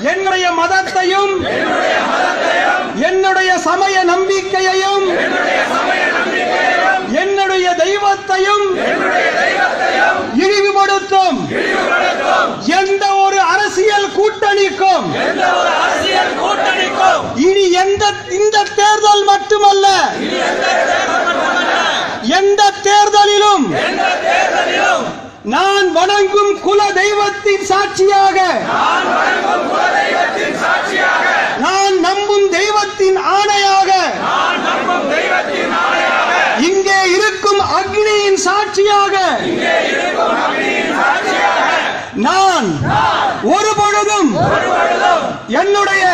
என்னுடைய மதத்தையும் என்னுடைய சமய நம்பிக்கையையும் என்னுடைய தெய்வத்தையும் இழிவுபடுத்தும் எந்த ஒரு அரசியல் கூட்டணிக்கும் இனி இந்த தேர்தல் மட்டுமல்ல எந்த தேர்தலிலும் நான் வணங்கும் குல தெய்வத்தின் சாட்சியாக நான் நம்பும் தெய்வத்தின் ஆணையாக இங்கே இருக்கும் அக்னியின் சாட்சியாக நான் ஒருபொழுதும் என்னுடைய